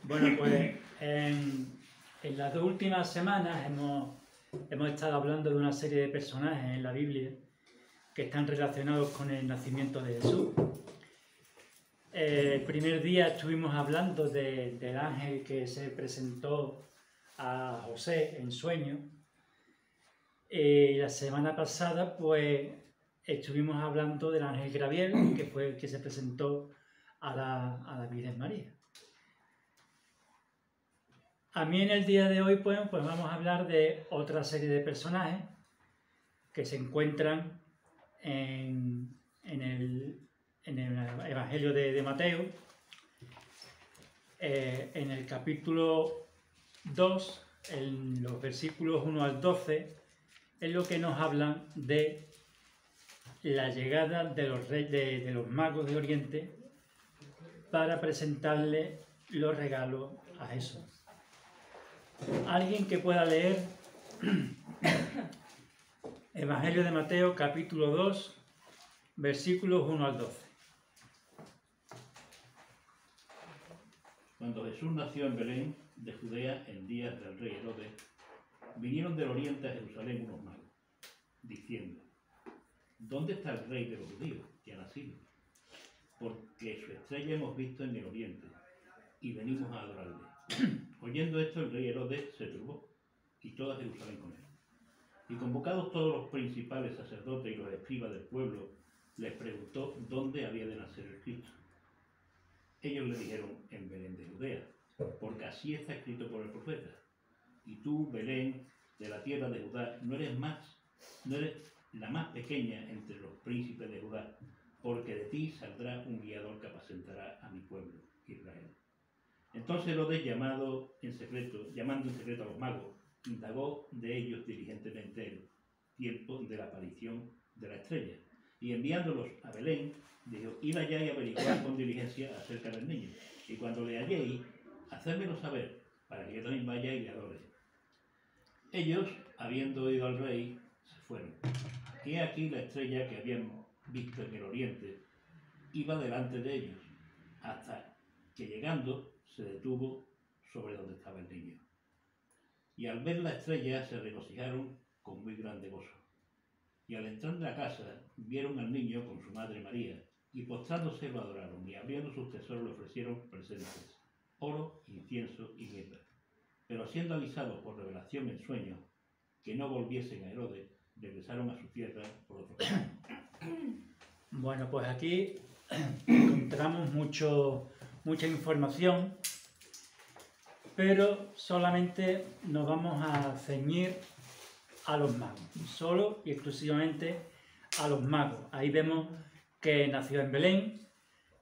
Bueno, pues en las 2 últimas semanas hemos estado hablando de una serie de personajes en la Biblia que están relacionados con el nacimiento de Jesús. El primer día estuvimos hablando del ángel que se presentó a José en sueño. La semana pasada, pues, estuvimos hablando del ángel Gabriel, que fue el que se presentó a la Virgen María. A mí en el día de hoy, pues vamos a hablar de otra serie de personajes que se encuentran en el Evangelio de Mateo, en el capítulo 2, en los versículos 1 al 12, es lo que nos hablan de la llegada de los magos de Oriente para presentarle los regalos a Jesús. ¿Alguien que pueda leer Evangelio de Mateo, capítulo 2, versículos 1 al 12? Cuando Jesús nació en Belén de Judea en días del rey Herodes, vinieron del oriente a Jerusalén unos magos, diciendo: ¿Dónde está el rey de los judíos que ha nacido? Porque su estrella hemos visto en el oriente y venimos a adorarle. Oyendo esto, el rey Herodes se turbó y toda Jerusalén con él. Y convocados todos los principales sacerdotes y los escribas del pueblo, les preguntó dónde había de nacer el Cristo. Ellos le dijeron: en Belén de Judea, porque así está escrito por el profeta: y tú, Belén, de la tierra de Judá, no eres la más pequeña entre los príncipes de Judá, porque de ti saldrá un guiador que apacentará a mi pueblo, Israel. Entonces Herodes, llamando en secreto a los magos, indagó de ellos diligentemente el tiempo de la aparición de la estrella, y enviándolos a Belén, dijo: id allá y averiguad con diligencia acerca del niño, y cuando le halléis, hacérmelo saber, para que yo también vaya y le adore. Ellos, habiendo oído al rey, se fueron. He aquí la estrella que habían visto en el oriente iba delante de ellos, hasta que llegando se detuvo sobre donde estaba el niño. Y al ver la estrella se regocijaron con muy grande gozo. Y al entrar en la casa vieron al niño con su madre María, y postrándose lo adoraron, y abriendo sus tesoros le ofrecieron presentes: oro, incienso y mirra. Pero siendo avisados por revelación en sueño que no volviesen a Herodes, regresaron a su tierra por otro camino. Bueno, pues aquí encontramos mucha información, pero solamente nos vamos a ceñir a los magos, solo y exclusivamente a los magos. Ahí vemos que nació en Belén,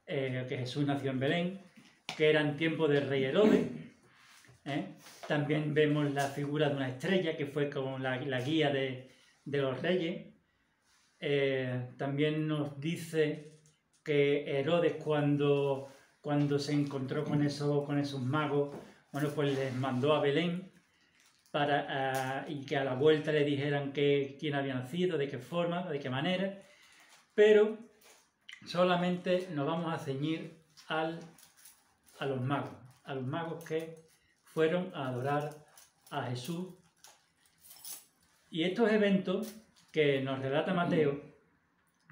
que Jesús nació en Belén, que era en tiempo del rey Herodes. También vemos la figura de una estrella que fue como la guía de los reyes. También nos dice que Herodes cuando se encontró con esos magos, bueno, pues les mandó a Belén y que a la vuelta le dijeran quién había nacido, de qué forma, de qué manera, pero solamente nos vamos a ceñir a los magos que fueron a adorar a Jesús. Y estos eventos que nos relata Mateo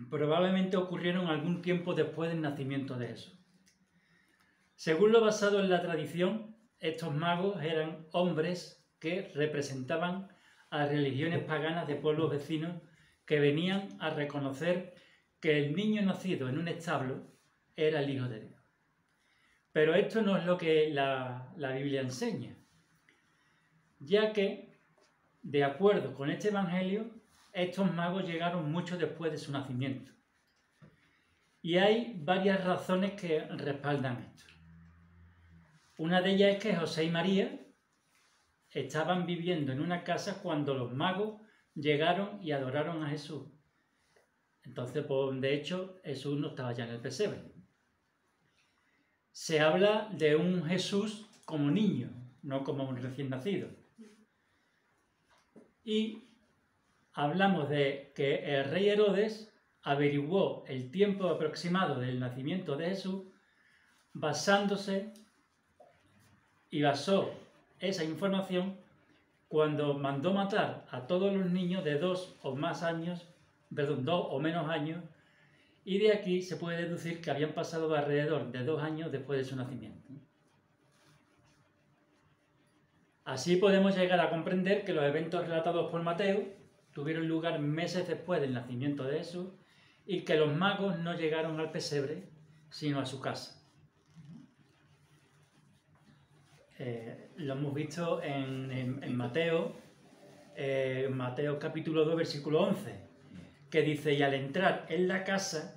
probablemente ocurrieron algún tiempo después del nacimiento de Jesús. Según lo basado en la tradición, estos magos eran hombres que representaban a religiones paganas de pueblos vecinos que venían a reconocer que el niño nacido en un establo era el Hijo de Dios. Pero esto no es lo que la Biblia enseña, ya que, de acuerdo con este Evangelio, estos magos llegaron mucho después de su nacimiento. Y hay varias razones que respaldan esto. Una de ellas es que José y María estaban viviendo en una casa cuando los magos llegaron y adoraron a Jesús. Entonces, pues, de hecho, Jesús no estaba ya en el pesebre. Se habla de un Jesús como niño, no como un recién nacido. Y hablamos de que el rey Herodes averiguó el tiempo aproximado del nacimiento de Jesús basándose y basó esa información cuando mandó matar a todos los niños de 2 o menos años, y de aquí se puede deducir que habían pasado alrededor de 2 años después de su nacimiento. Así podemos llegar a comprender que los eventos relatados por Mateo tuvieron lugar meses después del nacimiento de Jesús y que los magos no llegaron al pesebre, sino a su casa. Lo hemos visto en Mateo, Mateo capítulo 2, versículo 11, que dice: y al entrar en la casa,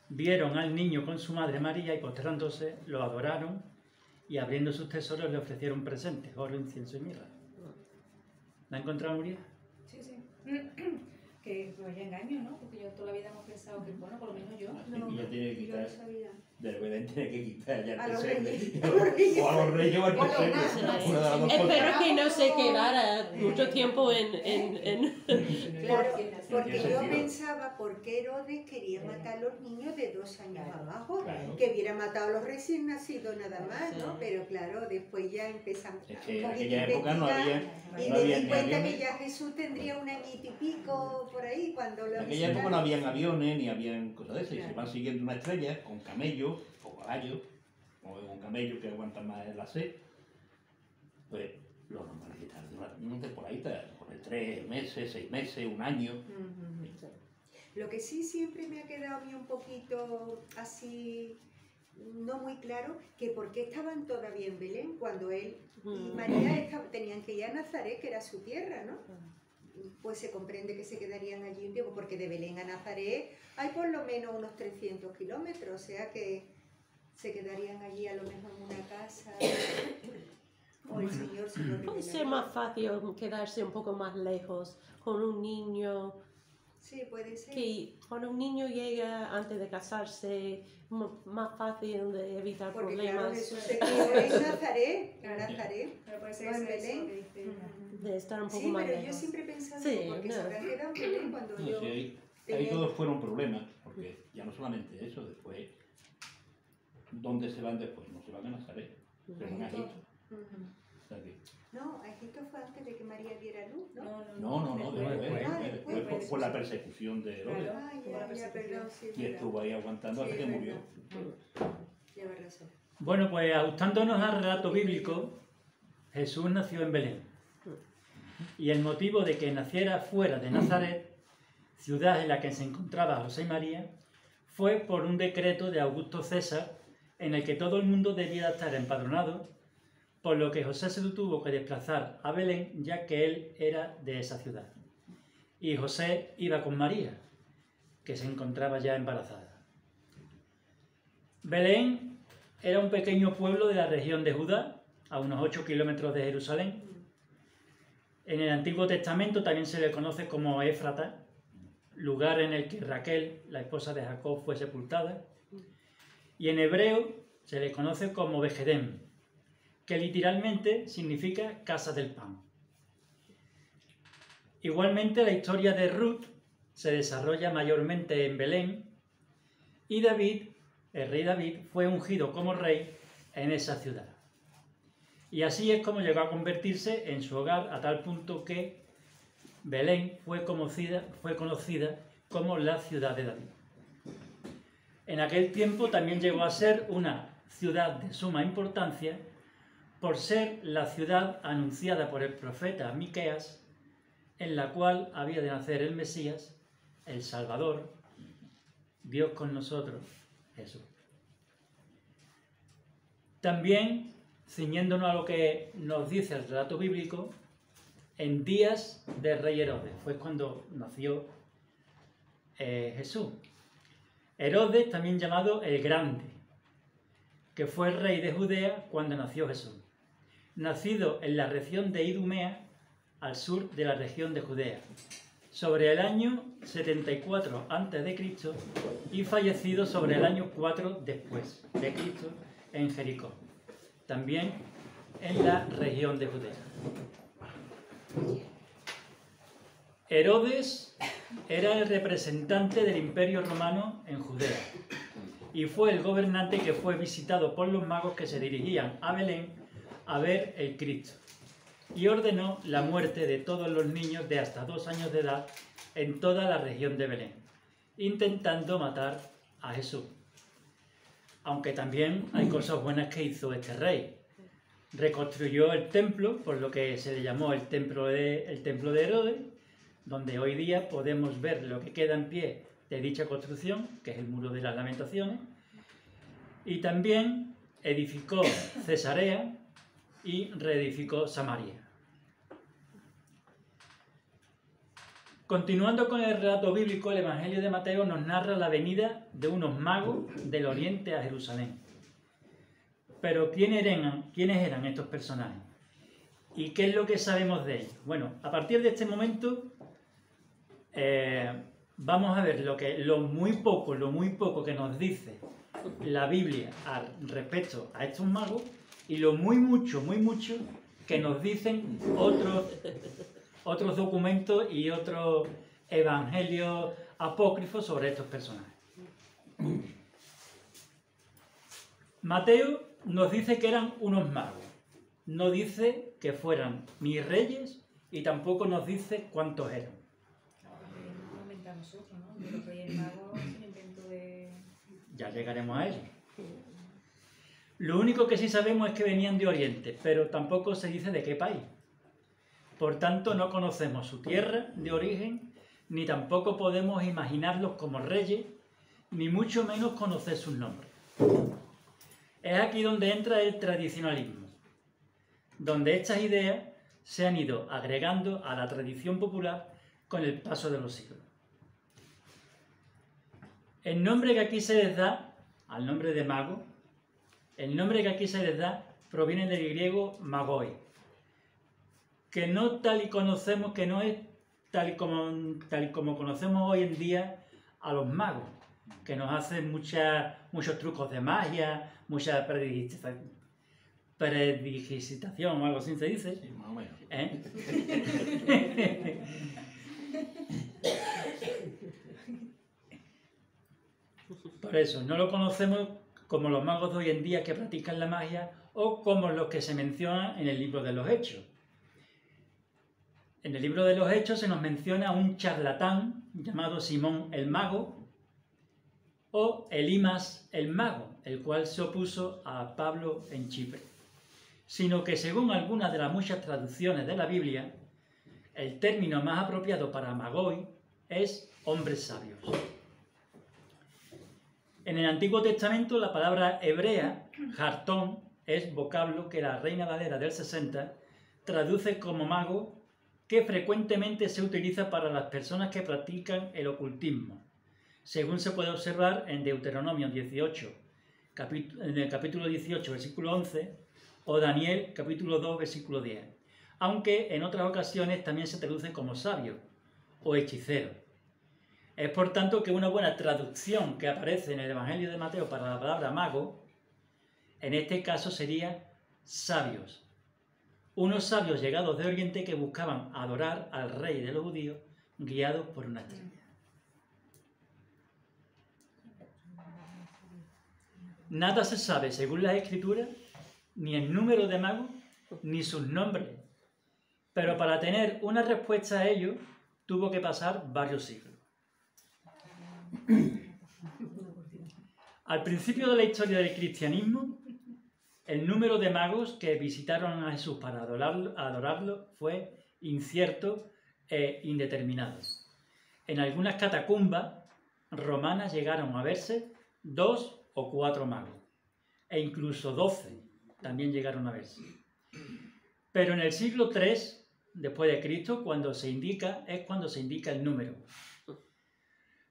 vieron al niño con su madre María y postrándose, lo adoraron y abriendo sus tesoros le ofrecieron presentes, oro, incienso y mirra. ¿La ha encontrado, Nuria? Sí, sí. Que no haya engaño, ¿no? Porque yo toda la vida hemos pensado que, bueno, por lo menos yo. No, y ya tiene que quitar, de Belén tiene que quitar ya A el los pesebre. reyes. O a los reyes o al O a los pesebre. magos. Una de las dos Espero cosas. que no se quedara mucho tiempo en... Claro, porque tiene yo sentido. pensaba por qué Herodes quería matar a los niños de 2 años abajo, Claro. que hubiera matado a los recién nacidos nada más, ¿no? Sí. Pero claro, después ya empezamos Es que en a aquella época no había, y no me había di ni cuenta que aviones. ya Jesús tendría un añito y pico por ahí cuando lo En aquella época no visitaron. habían aviones ni habían cosas de esas. Y se Claro. van siguiendo una estrella con camellos o caballos, o un camello que aguanta más la sed. Pues lo normal es quitar de una temporadita, por 3 meses, 6 meses, un año. Ujú. Lo que sí siempre me ha quedado a mí un poquito así, no muy claro, que por qué estaban todavía en Belén cuando él y María tenían que ir a Nazaret, que era su tierra, ¿no? Pues se comprende que se quedarían allí un tiempo, porque de Belén a Nazaret hay por lo menos unos 300 kilómetros, o sea que se quedarían allí a lo mejor en una casa, o el Señor se lo Puede ser revelaría. más fácil quedarse un poco más lejos con un niño, Sí, puede ser. que cuando un niño llega antes de casarse, más fácil de evitar Porque claro, problemas, Jesús se quedó en Nazaret, Pero puede no ser en eso Belén. que dice ella. de estar un poco Sí, más pero yo lejos. siempre he pensado Sí, porque no. se habrán quedado en Belén cuando No, yo... sí, ahí tenía- todos fueron problemas, porque ya no solamente eso, después, ¿dónde se van después? No se van a Nazaret, se van a Egipto. Ujú. O sea que- No, Egipto fue antes de que María diera luz, ¿no? no, después por la persecución de Herodes. Ah, ya, perdón, sí, Y estuvo ahí aguantando hasta Sí, que es murió. Lleva razón. Bueno, pues ajustándonos al relato bíblico, Jesús nació en Belén. Y el motivo de que naciera fuera de Nazaret, ciudad en la que se encontraba José y María, fue por un decreto de Augusto César en el que todo el mundo debía estar empadronado, por lo que José se tuvo que desplazar a Belén, ya que él era de esa ciudad. Y José iba con María, que se encontraba ya embarazada. Belén era un pequeño pueblo de la región de Judá, a unos 8 kilómetros de Jerusalén. En el Antiguo Testamento también se le conoce como Éfrata, lugar en el que Raquel, la esposa de Jacob, fue sepultada. Y en hebreo se le conoce como Bejedem, que literalmente significa casa del pan. Igualmente la historia de Ruth se desarrolla mayormente en Belén y David, el rey David, fue ungido como rey en esa ciudad. Y así es como llegó a convertirse en su hogar a tal punto que Belén fue conocida como la ciudad de David. En aquel tiempo también llegó a ser una ciudad de suma importancia por ser la ciudad anunciada por el profeta Miqueas, en la cual había de nacer el Mesías, el Salvador, Dios con nosotros, Jesús. También, ciñéndonos a lo que nos dice el relato bíblico, en días del rey Herodes, fue cuando nació Jesús. Herodes, también llamado el Grande, que fue el rey de Judea cuando nació Jesús, nacido en la región de Idumea, al sur de la región de Judea, sobre el año 74 a.C. y fallecido sobre el año 4 después de Cristo en Jericó, también en la región de Judea. Herodes era el representante del Imperio Romano en Judea y fue el gobernante que fue visitado por los magos que se dirigían a Belén a ver el Cristo y ordenó la muerte de todos los niños de hasta 2 años de edad en toda la región de Belén, intentando matar a Jesús. Aunque también hay cosas buenas que hizo este rey. Reconstruyó el templo, por lo que se le llamó el templo de Herodes, donde hoy día podemos ver lo que queda en pie de dicha construcción, que es el Muro de las Lamentaciones, y también edificó Cesarea y reedificó Samaria. Continuando con el relato bíblico, el Evangelio de Mateo nos narra la venida de unos magos del oriente a Jerusalén. Pero ¿quiénes eran estos personajes? ¿Y qué es lo que sabemos de ellos? Bueno, a partir de este momento vamos a ver lo muy poco que nos dice la Biblia respecto a estos magos y lo muy mucho que nos dicen otros documentos y otros evangelios apócrifos sobre estos personajes. Mateo nos dice que eran unos magos, no dice que fueran ni reyes y tampoco nos dice cuántos eran. Lo inventamos nosotros, ¿no? De los reyes magos es un invento de... Ya llegaremos a ello. Lo único que sí sabemos es que venían de Oriente, pero tampoco se dice de qué país. Por tanto, no conocemos su tierra de origen, ni tampoco podemos imaginarlos como reyes, ni mucho menos conocer sus nombres. Es aquí donde entra el tradicionalismo, donde estas ideas se han ido agregando a la tradición popular con el paso de los siglos. El nombre que aquí se les da, al nombre de mago, el nombre que aquí se les da proviene del griego magoi, que no tal y conocemos, que no es tal y como conocemos hoy en día a los magos, que nos hacen muchos trucos de magia, mucha predidigitación o algo así se dice. Sí, más o menos. Por eso, no lo conocemos como los magos de hoy en día que practican la magia o como los que se mencionan en el libro de los Hechos. En el libro de los Hechos se nos menciona a un charlatán llamado Simón el Mago o Elimas el Mago, el cual se opuso a Pablo en Chipre. Sino que según algunas de las muchas traducciones de la Biblia, el término más apropiado para magoi es hombres sabios. En el Antiguo Testamento la palabra hebrea, hartón, es vocablo que la Reina Valera del 60 traduce como mago, que frecuentemente se utiliza para las personas que practican el ocultismo, según se puede observar en Deuteronomio 18, en el capítulo 18, versículo 11, o Daniel, capítulo 2, versículo 10, aunque en otras ocasiones también se traduce como sabio o hechicero. Es por tanto que una buena traducción que aparece en el Evangelio de Mateo para la palabra mago, en este caso sería sabios. Unos sabios llegados de Oriente que buscaban adorar al rey de los judíos guiados por una estrella. Nada se sabe, según las Escrituras, ni el número de magos, ni sus nombres. Pero para tener una respuesta a ello, tuvo que pasar varios siglos. Al principio de la historia del cristianismo, el número de magos que visitaron a Jesús para adorarlo fue incierto e indeterminado. En algunas catacumbas romanas llegaron a verse 2 o 4 magos, e incluso 12 también llegaron a verse. Pero en el siglo III después de Cristo, cuando se indica el número.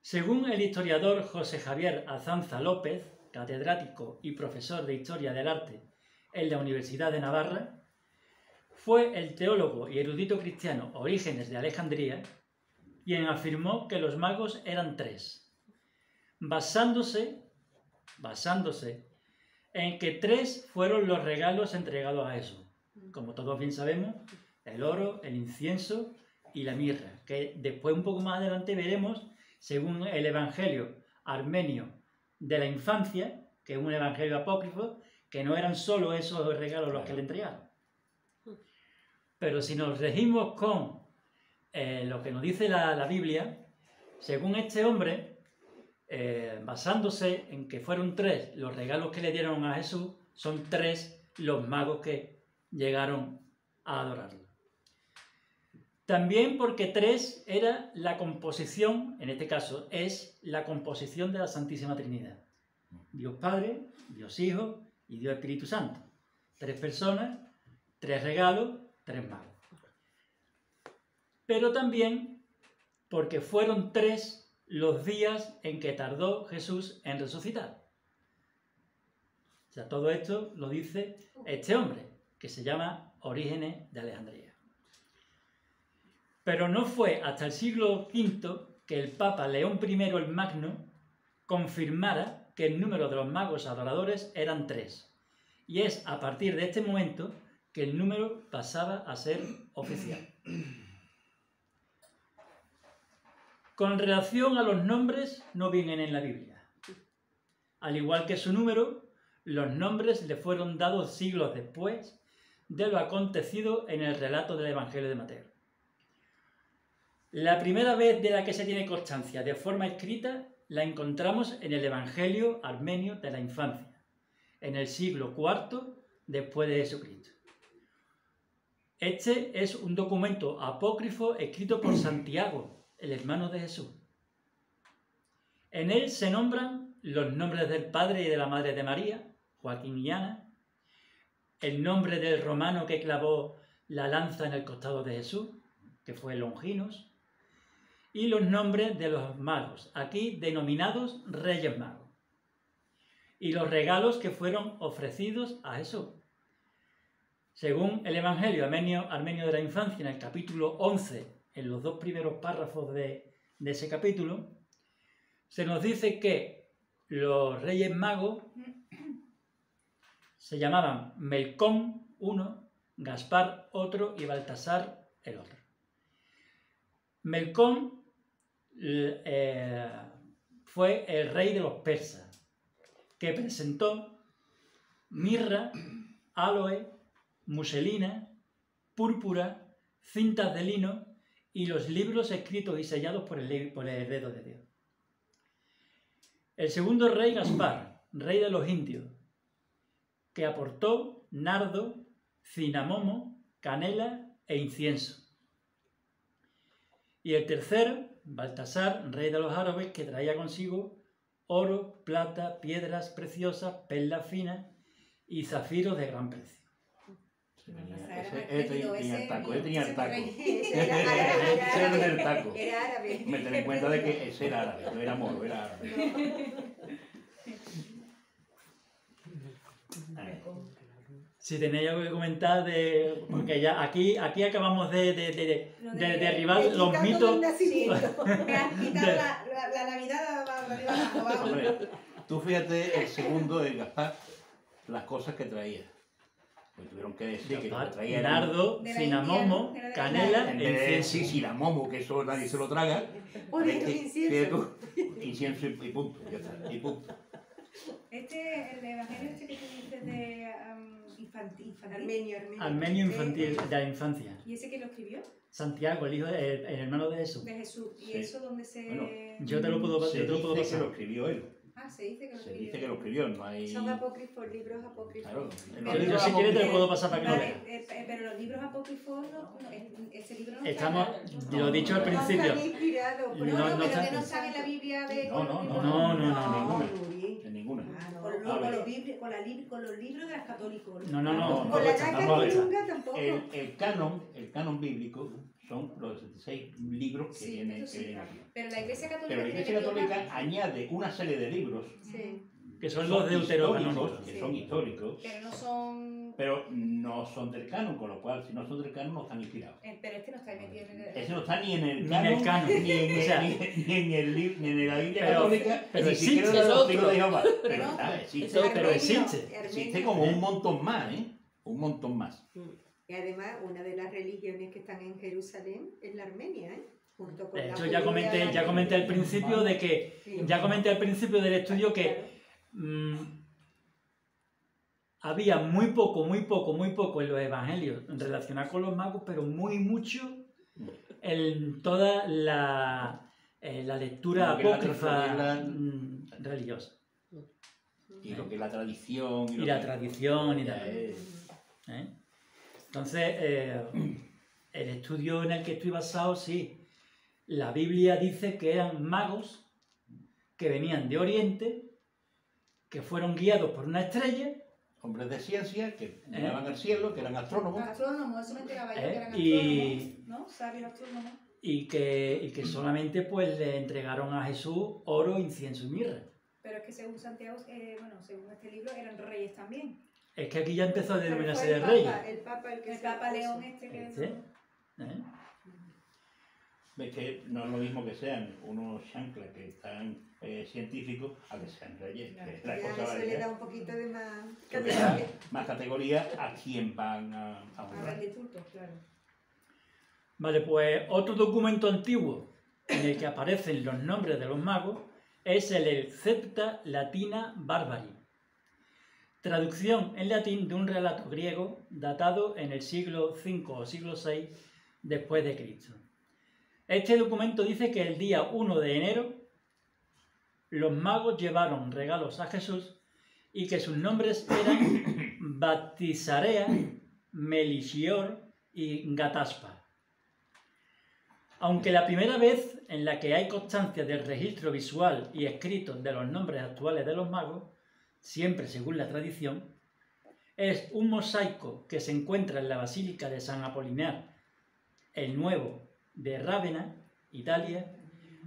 Según el historiador José Javier Azanza López, catedrático y profesor de Historia del Arte en la Universidad de Navarra, fue el teólogo y erudito cristiano Orígenes de Alejandría quien afirmó que los magos eran 3, basándose en que 3 fueron los regalos entregados a Jesús. Como todos bien sabemos, el oro, el incienso y la mirra, que después un poco más adelante veremos, según el Evangelio armenio de la infancia, que es un evangelio apócrifo, que no eran solo esos regalos los que le entregaron. Pero si nos regimos con lo que nos dice la Biblia, según este hombre, basándose en que fueron 3 los regalos que le dieron a Jesús, son 3 los magos que llegaron a adorarlo. También porque 3 era la composición, en este caso es la composición de la Santísima Trinidad. Dios Padre, Dios Hijo y Dios Espíritu Santo. 3 personas, 3 regalos, 3 magos. Pero también porque fueron 3 los días en que tardó Jesús en resucitar. O sea, todo esto lo dice este hombre, que se llama Orígenes de Alejandría. Pero no fue hasta el siglo V que el Papa León I el Magno confirmara que el número de los magos adoradores eran 3. Y es a partir de este momento que el número pasaba a ser oficial. Con relación a los nombres, no vienen en la Biblia. Al igual que su número, los nombres le fueron dados siglos después de lo acontecido en el relato del Evangelio de Mateo. La primera vez de la que se tiene constancia de forma escrita la encontramos en el Evangelio armenio de la infancia, en el siglo IV después de Jesucristo. Este es un documento apócrifo escrito por Santiago, el hermano de Jesús. En él se nombran los nombres del padre y de la madre de María, Joaquín y Ana, el nombre del romano que clavó la lanza en el costado de Jesús, que fue Longinos, y los nombres de los magos, aquí denominados Reyes Magos, y los regalos que fueron ofrecidos a Jesús. Según el Evangelio armenio de la infancia, en el capítulo 11, en los 2 primeros párrafos de ese capítulo, se nos dice que los Reyes Magos se llamaban Melcón uno, Gaspar otro y Baltasar el otro. Melcón fue el rey de los persas, que presentó mirra, aloe, muselina, púrpura, cintas de lino y los libros escritos y sellados por el dedo de Dios. El segundo rey, Gaspar, rey de los indios, que aportó nardo, cinamomo, canela e incienso. Y el tercero, Baltasar, rey de los árabes, que traía consigo oro, plata, piedras preciosas, perlas finas y zafiros de gran precio. Ese tenía el taco. Era árabe. Me ten en cuenta de que ese era árabe, no era moro, era árabe. Si tenéis algo que comentar, porque ya aquí acabamos de derribar los mitos. La Navidad va. Hombre, tú fíjate el segundo de Gaspar, las cosas que traía. Pues tuvieron que decir que lo traía nardo, cinamomo, canela e incienso. Sí, cinamomo, que eso nadie se lo traga. Incienso. Incienso y punto, ya está, y punto. El evangelio que tú dices de infantil. Armenio. Infantil de la infancia. ¿Y ese quién lo escribió? Santiago, el hermano de Jesús. De Jesús. ¿Y Sí. eso dónde se...? Bueno, Yo te lo puedo Se dice que pasar. lo escribió él. Ah, se dice que lo Se escribió. dice que lo escribió, no hay... Son apócrifos, libros apócrifos. Claro, Yo si quieres te lo puedo pasar para que lo Vale, veas. pero los libros apócrifos, ese libro no Estamos, está... lo dicho al principio. No están inspirados. No, No, no pero está- que no están en la Biblia de... No. En ninguna. Con los libros de los católicos. No. Con la Vamos a caca ver. chunga tampoco. El canon bíblico son los 66 libros que Sí, vienen eso sí. aquí. Pero la Iglesia Católica... Pero la Iglesia Católica añade una serie de libros Sí. Que son los deuterocanónicos. históricos, que son históricos, Pero no son... pero no son del canon, con lo cual, si no son del canon, no están inspirados. Pero este no está metido en el... Ese no está ni en el Ni en canon, el canon. ni en, O sea, ni en la Biblia pero- Católica, pero ni siquiera existe, en los es testigos de otro. Jehová. Pero No, está, existe. es otro. Pero existe. Existe como un montón más, ¿eh? Un montón más. Y además, una de las religiones que están en Jerusalén es la armenia, ¿eh? Junto con De la hecho, ya judía, comenté al principio de que, Sí. ya comenté al principio del estudio que Claro. había muy poco en los evangelios relacionado con los magos, pero mucho en toda la lectura Lo que es la apócrifa tradición, religiosa. Y lo que es la tradición. Y la tradición y ya demás. es- ¿Eh? Entonces, el estudio en el que estoy basado, sí. La Biblia dice que eran magos que venían de Oriente, que fueron guiados por una estrella, Hombres de ciencia que miraban al cielo, que eran astrónomos. Astrónomos, eso me enteraba yo, que eran y- astrónomos, ¿no? Sabios astrónomos. y que solamente pues le entregaron a Jesús oro, incienso y mirra. Pero es que según Santiago, bueno, según este libro, eran reyes también. Es que aquí ya empezó a Pero denominarse fue de el reyes. Papa, el Papa el que El se Papa lo León puso. este que... ¿Sí? ¿Eh? Ves que no es lo mismo que sean unos chanclas que están científicos a que sean reyes. Claro. Que la Ya cosa eso varía. le da un poquito de más Porque categoría. da más categoría a quien van a A honrar. rendir culto, claro. Vale, pues otro documento antiguo en el que aparecen los nombres de los magos es el Septa Latina Barbari, traducción en latín de un relato griego datado en el siglo V o siglo VI después de Cristo. Este documento dice que el día 1 de enero los magos llevaron regalos a Jesús y que sus nombres eran Baptisarea, Melchior y Gataspa. Aunque la primera vez en la que hay constancia del registro visual y escrito de los nombres actuales de los magos, siempre según la tradición, es un mosaico que se encuentra en la Basílica de San Apolinar el Nuevo de Rávena, Italia,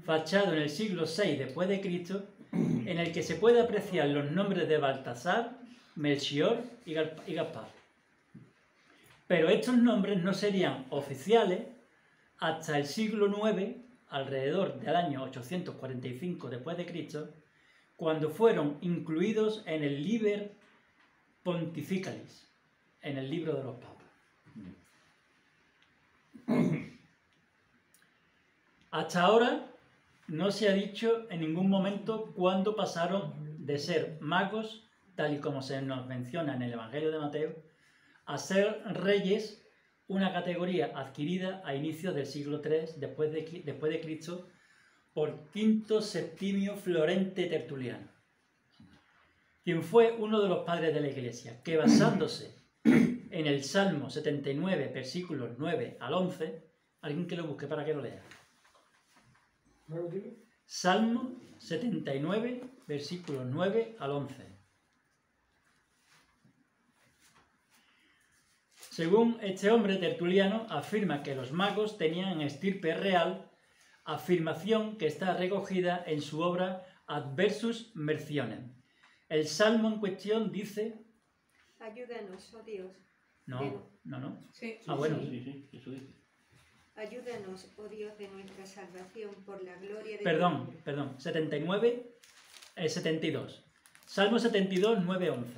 fachado en el siglo VI después de Cristo, en el que se puede apreciar los nombres de Baltasar, Melchior y Gaspar. Pero estos nombres no serían oficiales hasta el siglo IX, alrededor del año 845 después de Cristo, cuando fueron incluidos en el Liber Pontificalis, en el libro de los papas. Hasta ahora no se ha dicho en ningún momento cuándo pasaron de ser magos, tal y como se nos menciona en el Evangelio de Mateo, a ser reyes, una categoría adquirida a inicios del siglo III después de Cristo por Quinto Septimio Florente Tertuliano, quien fue uno de los padres de la Iglesia, que basándose en el Salmo 79, versículos 9 al 11, alguien que lo busque para que lo lea. Salmo 79, versículos 9 al 11. Según este hombre Tertuliano, afirma que los magos tenían estirpe real, afirmación que está recogida en su obra Adversus Mercionem. El salmo en cuestión dice... Ayúdanos, oh Dios. No. Sí. Ah, bueno. Sí, eso dice. Ayúdanos, oh Dios de nuestra salvación, por la gloria de tu Perdón, nombre. 79, 72. Salmo 72, 9, 11.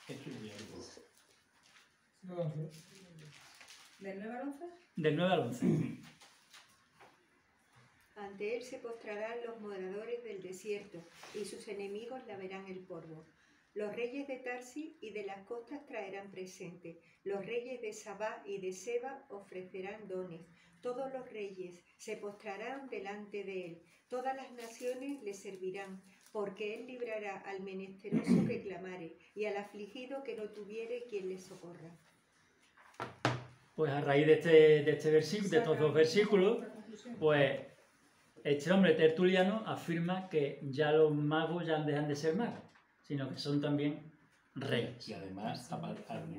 Eso es algo. ¿Del 9 al 11? Del 9 al 11. Ante él se postrarán los moradores del desierto, y sus enemigos lamerán el polvo. Los reyes de Tarsi y de las costas traerán presente. Los reyes de Sabá y de Seba ofrecerán dones. Todos los reyes se postrarán delante de él. Todas las naciones le servirán, porque él librará al menesteroso que clamare, y al afligido que no tuviere quien le socorra. Pues a raíz de este versículo, de estos dos versículos, pues este hombre Tertuliano afirma que ya los magos ya dejan de ser magos, sino que son también reyes. Y además, a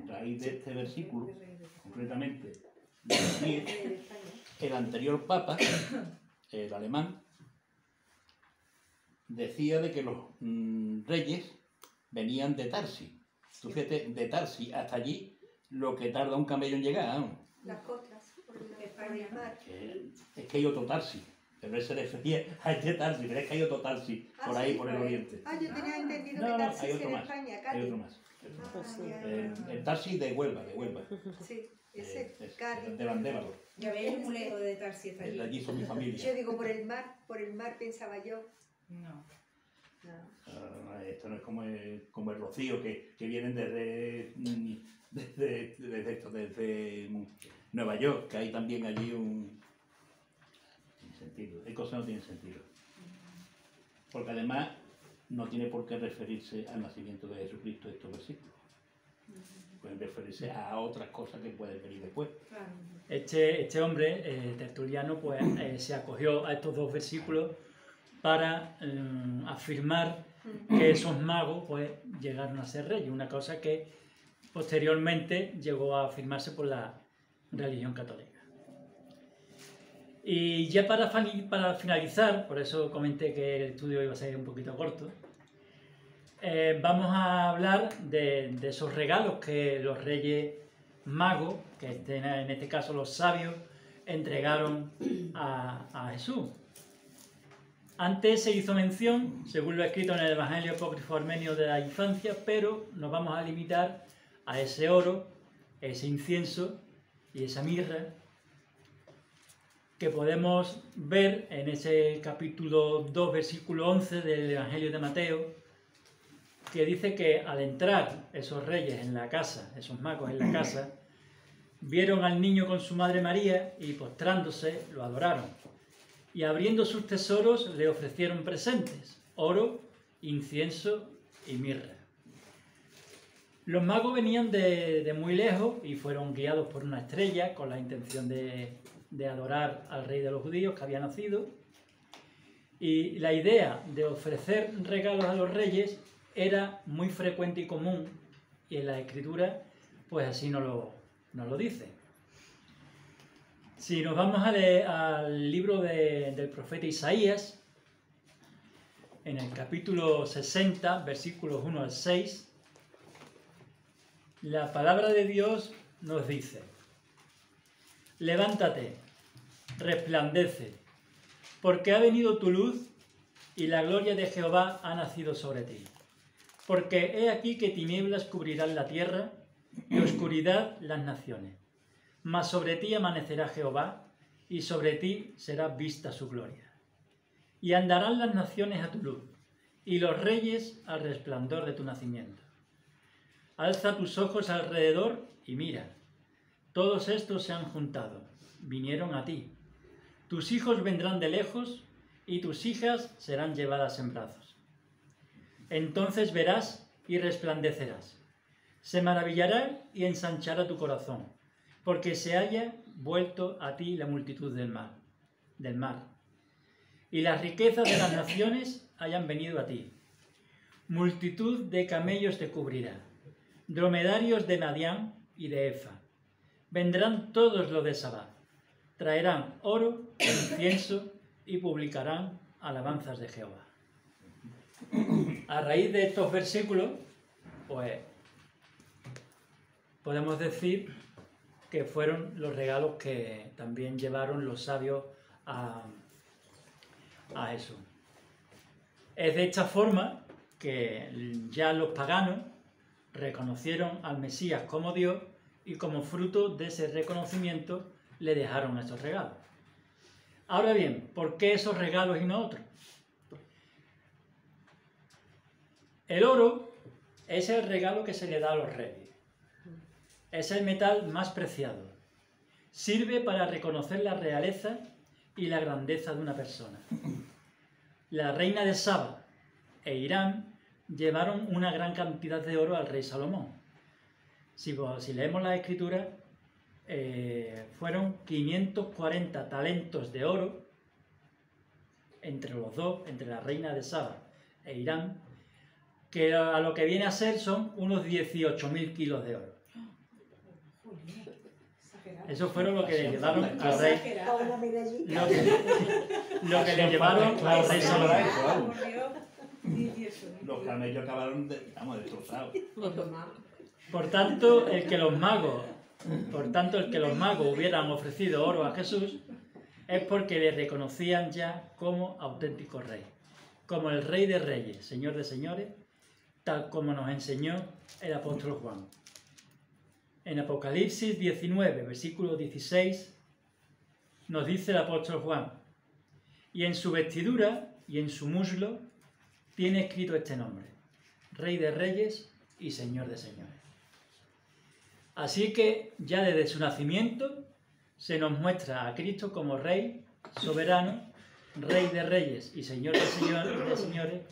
raíz de este versículo, concretamente, decir, Rey de España. el anterior papa, el alemán, decía de que los reyes venían de Tarsi. Tú fíjate, de Tarsi hasta allí, lo que tarda un camello en llegar, ¿no? Las costas, por el mar. Es que hay otro Tarsi. Pero él se refería a este Tarsi, pero es que hay otro Tarsi por ahí, sí, por el oriente. Yo tenía entendido No, que no, Tarsis hay otro en más. España, Hay Cádiz. otro más. Ya. El Tarsi de Huelva, Sí, ese, Es Cádiz. de Vandévalo. Ya veis el mulejo de Tarsi está De allí. allí son mi Yo familia. digo por el mar pensaba yo. No. Esto no es como el rocío, que vienen desde Nueva York, que hay también allí un... Tiene sentido, hay cosas que no tienen sentido. Porque además no tiene por qué referirse al nacimiento de Jesucristo estos versículos. Pueden referirse a otras cosas que pueden venir después. Claro. Este hombre, Tertuliano, pues se acogió a estos dos versículos para afirmar que esos magos pues llegaron a ser reyes, una cosa que posteriormente llegó a afirmarse por la religión católica. Y ya para finalizar, por eso comenté que el estudio iba a ser un poquito corto, vamos a hablar de esos regalos que los reyes magos, que en este caso los sabios, entregaron a Jesús. Antes se hizo mención, según lo escrito en el Evangelio Apócrifo Armenio de la Infancia, pero nos vamos a limitar a ese oro, ese incienso y esa mirra que podemos ver en ese capítulo 2, versículo 11 del Evangelio de Mateo, que dice que al entrar esos reyes en la casa, esos magos en la casa, vieron al niño con su madre María y postrándose lo adoraron. Y abriendo sus tesoros le ofrecieron presentes, oro, incienso y mirra. Los magos venían de muy lejos y fueron guiados por una estrella con la intención de adorar al rey de los judíos que había nacido. Y la idea de ofrecer regalos a los reyes era muy frecuente y común, y en la Escritura pues así nos lo dice. Si nos vamos a leer al libro del profeta Isaías, en el capítulo 60, versículos 1 al 6, la palabra de Dios nos dice: levántate, resplandece, porque ha venido tu luz y la gloria de Jehová ha nacido sobre ti. Porque he aquí que tinieblas cubrirán la tierra y oscuridad las naciones. Mas sobre ti amanecerá Jehová, y sobre ti será vista su gloria. Y andarán las naciones a tu luz, y los reyes al resplandor de tu nacimiento. Alza tus ojos alrededor y mira. Todos estos se han juntado, vinieron a ti. Tus hijos vendrán de lejos, y tus hijas serán llevadas en brazos. Entonces verás y resplandecerás. Se maravillará y ensanchará tu corazón, porque se haya vuelto a ti la multitud del mar, y las riquezas de las naciones hayan venido a ti. Multitud de camellos te cubrirá, dromedarios de Madián y de Efa. Vendrán todos los de Sabá, traerán oro, incienso y publicarán alabanzas de Jehová. A raíz de estos versículos, pues podemos decir que fueron los regalos que también llevaron los sabios a Jesús. Es de esta forma que ya los paganos reconocieron al Mesías como Dios y como fruto de ese reconocimiento le dejaron estos regalos. Ahora bien, ¿por qué esos regalos y no otros? El oro es el regalo que se le da a los reyes. Es el metal más preciado. Sirve para reconocer la realeza y la grandeza de una persona. La reina de Saba e Irán llevaron una gran cantidad de oro al rey Salomón. Si leemos la Escritura, fueron 540 talentos de oro entre los dos, entre la reina de Saba e Irán, que a lo que viene a ser son unos 18.000 kilos de oro. Eso fueron lo que le llevaron al rey. Lo que le llevaron al rey Salomón. Los camellos acabaron destrozados. Por tanto, el que los magos hubieran ofrecido oro a Jesús es porque le reconocían ya como auténtico rey, como el Rey de Reyes, Señor de Señores, tal como nos enseñó el apóstol Juan. En Apocalipsis 19, versículo 16, nos dice el apóstol Juan: y en su vestidura y en su muslo tiene escrito este nombre: Rey de Reyes y Señor de Señores. Así que ya desde su nacimiento se nos muestra a Cristo como Rey soberano, Rey de Reyes y Señor de Señores,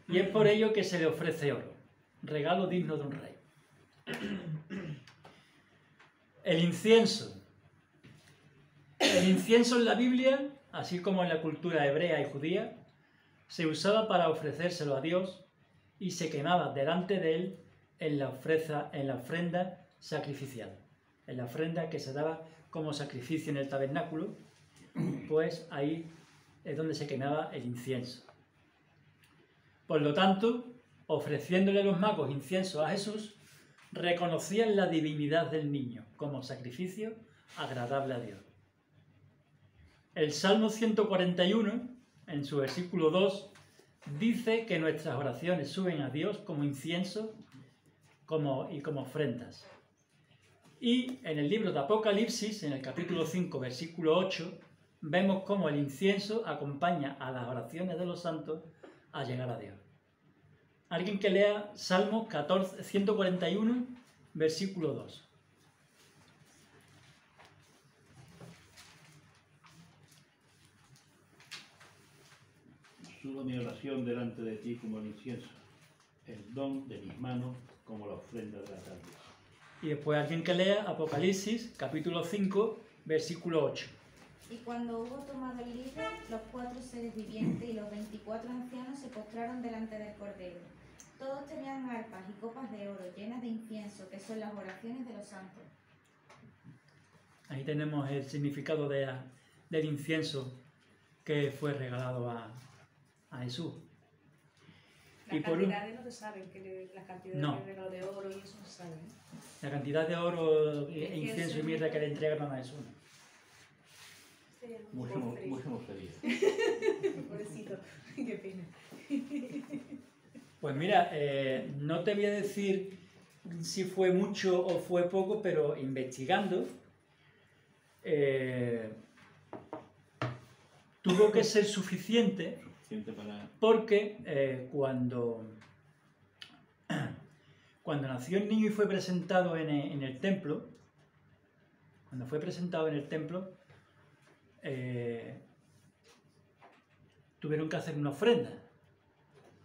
y es por ello que se le ofrece oro, regalo digno de un rey. El incienso. El incienso en la Biblia, así como en la cultura hebrea y judía, se usaba para ofrecérselo a Dios y se quemaba delante de él en la ofrenda sacrificial, en la ofrenda que se daba como sacrificio en el tabernáculo, pues ahí es donde se quemaba el incienso. Por lo tanto, ofreciéndole los magos incienso a Jesús, reconocían la divinidad del niño como sacrificio agradable a Dios. El Salmo 141, en su versículo 2, dice que nuestras oraciones suben a Dios como incienso y como ofrendas. Y en el libro de Apocalipsis, en el capítulo 5, versículo 8, vemos cómo el incienso acompaña a las oraciones de los santos a llegar a Dios. Alguien que lea Salmo 141, versículo 2. Subo mi oración delante de ti como el incienso, el don de mis manos como la ofrenda de la tarde. Y después alguien que lea Apocalipsis, capítulo 5, versículo 8. Y cuando hubo tomado el libro, los 4 seres vivientes y los 24 ancianos se postraron delante del Cordero. Todos tenían arpas y copas de oro llenas de incienso, que son las oraciones de los santos. Ahí tenemos el significado del incienso que fue regalado a Jesús. Las cantidades no se saben, las cantidades No. de regalo de oro y eso no se sabe. La cantidad de oro, incienso y mirra que le entregaron a Jesús. Mucho sería. Pobrecito, qué pena. Pues mira, no te voy a decir si fue mucho o fue poco, pero investigando, tuvo que ser suficiente porque cuando nació el niño y fue presentado en el templo, tuvieron que hacer una ofrenda.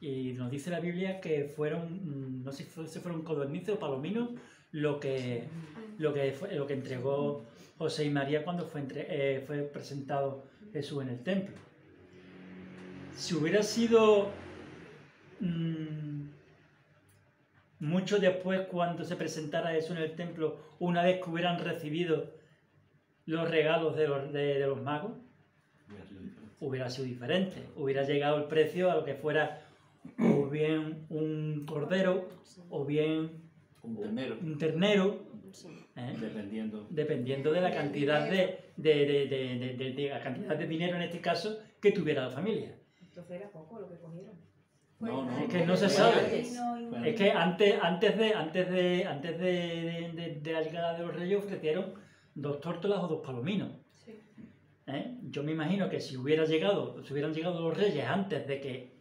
Y nos dice la Biblia que fueron, no sé si fueron codornices o palominos, lo que entregó José y María cuando fue presentado Jesús en el templo. Si hubiera sido mucho después, cuando se presentara Jesús en el templo, una vez que hubieran recibido los regalos de los magos, hubiera sido diferente. Hubiera llegado el precio a lo que fuera o bien un cordero o bien un ternero, dependiendo de la cantidad la cantidad de dinero, en este caso, que tuviera la familia. Entonces era poco lo que cogieron. No, Es que no se sabe. Bueno. Es que antes de la llegada de los reyes ofrecieron 2 tórtolas o 2 palominos. Sí. Yo me imagino que si hubieran llegado los reyes antes de que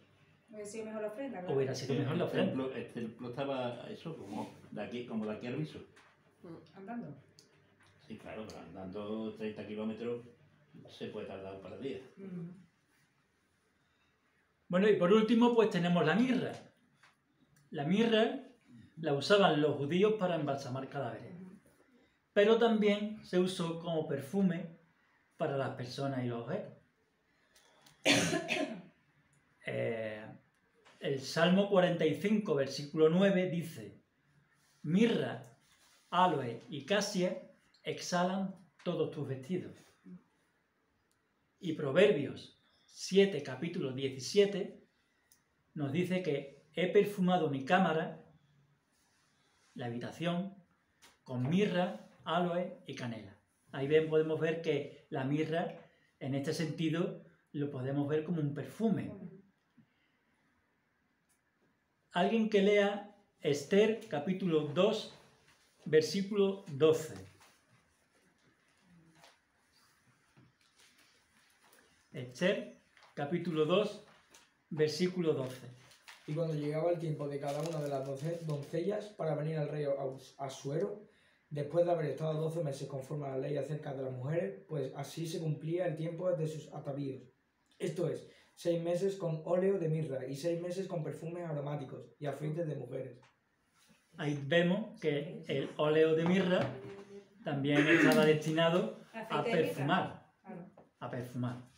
Hubiera sido mejor la ofrenda, claro. hubiera sido mejor la ofrenda. El templo estaba eso, como de aquí al viso. Andando. Sí, claro, pero andando 30 kilómetros se puede tardar un par de días. Bueno, y por último, pues tenemos la mirra. La mirra la usaban los judíos para embalsamar cadáveres, pero también se usó como perfume para las personas y los objetos. El Salmo 45, versículo 9 dice: mirra, aloe y casia exhalan todos tus vestidos. Y Proverbios 7, capítulo 17, nos dice que he perfumado mi cámara, la habitación, con mirra, aloe y canela. Ahí podemos ver que la mirra, en este sentido, lo podemos ver como un perfume. Alguien que lea Esther, capítulo 2, versículo 12. Esther, capítulo 2, versículo 12. Y cuando llegaba el tiempo de cada una de las doncellas para venir al rey Asuero, después de haber estado 12 meses conforme a la ley acerca de las mujeres, pues así se cumplía el tiempo de sus atavíos. Esto es, 6 meses con óleo de mirra y 6 meses con perfumes aromáticos y aceites de mujeres. Ahí vemos que el óleo de mirra también estaba destinado a Aceite de mirra. perfumar. Claro. A perfumar.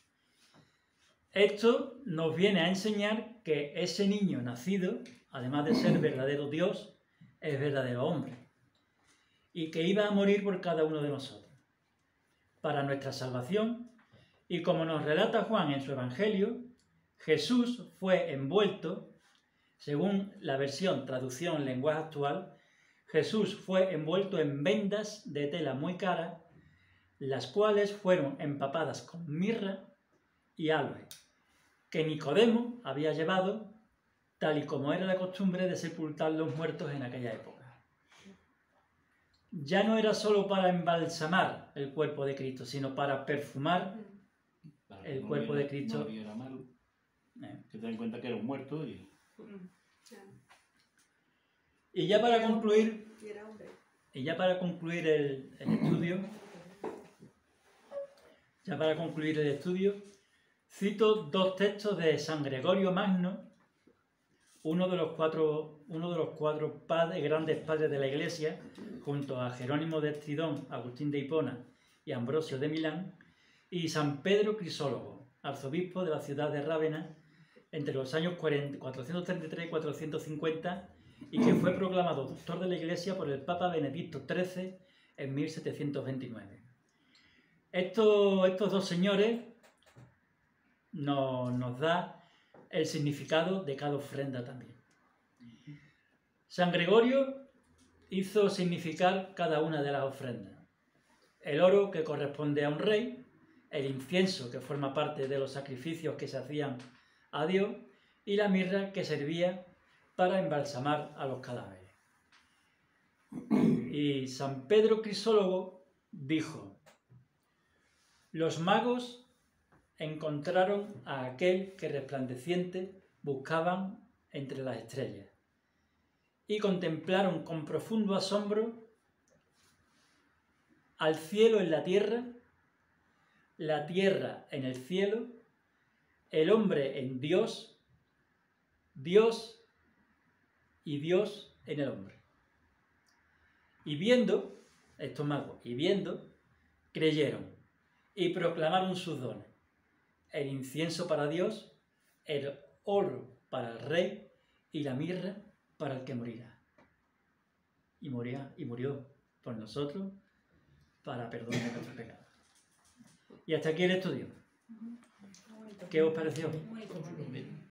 Esto nos viene a enseñar que ese niño nacido, además de ser verdadero Dios, es verdadero hombre. Y que iba a morir por cada uno de nosotros, para nuestra salvación. Y como nos relata Juan en su Evangelio, Jesús fue envuelto, según la versión traducción lenguaje actual, Jesús fue envuelto en vendas de tela muy cara, las cuales fueron empapadas con mirra y aloe, que Nicodemo había llevado, tal y como era la costumbre de sepultar los muertos en aquella época. Ya no era solo para embalsamar el cuerpo de Cristo, sino para perfumar Para que el no cuerpo oliera- de Cristo. No oliera mal, ¿eh? que ten en cuenta que era un muerto y... Y ya para concluir, Y era hombre. el estudio, cito 2 textos de San Gregorio Magno, uno de los cuatro grandes padres de la Iglesia, junto a Jerónimo de Estridón, Agustín de Hipona y Ambrosio de Milán, y San Pedro Crisólogo, arzobispo de la ciudad de Rávena, entre los años 433 y 450, y que fue proclamado doctor de la Iglesia por el Papa Benedicto XIII en 1729. Estos 2 señores nos da el significado de cada ofrenda también. San Gregorio hizo significar cada una de las ofrendas. El oro, que corresponde a un rey, el incienso, que forma parte de los sacrificios que se hacían a Dios, y la mirra, que servía para embalsamar a los cadáveres. Y San Pedro Crisólogo dijo: los magos encontraron a aquel que resplandeciente buscaban entre las estrellas y contemplaron con profundo asombro al cielo en la tierra en el cielo, el hombre en Dios, Dios y Dios en el hombre. Y viendo, estos magos, creyeron y proclamaron sus dones: el incienso para Dios, el oro para el rey y la mirra para el que morirá. Y murió por nosotros para perdón de nuestros pecados. Y hasta aquí el estudio. ¿Qué os pareció? Muy bonito.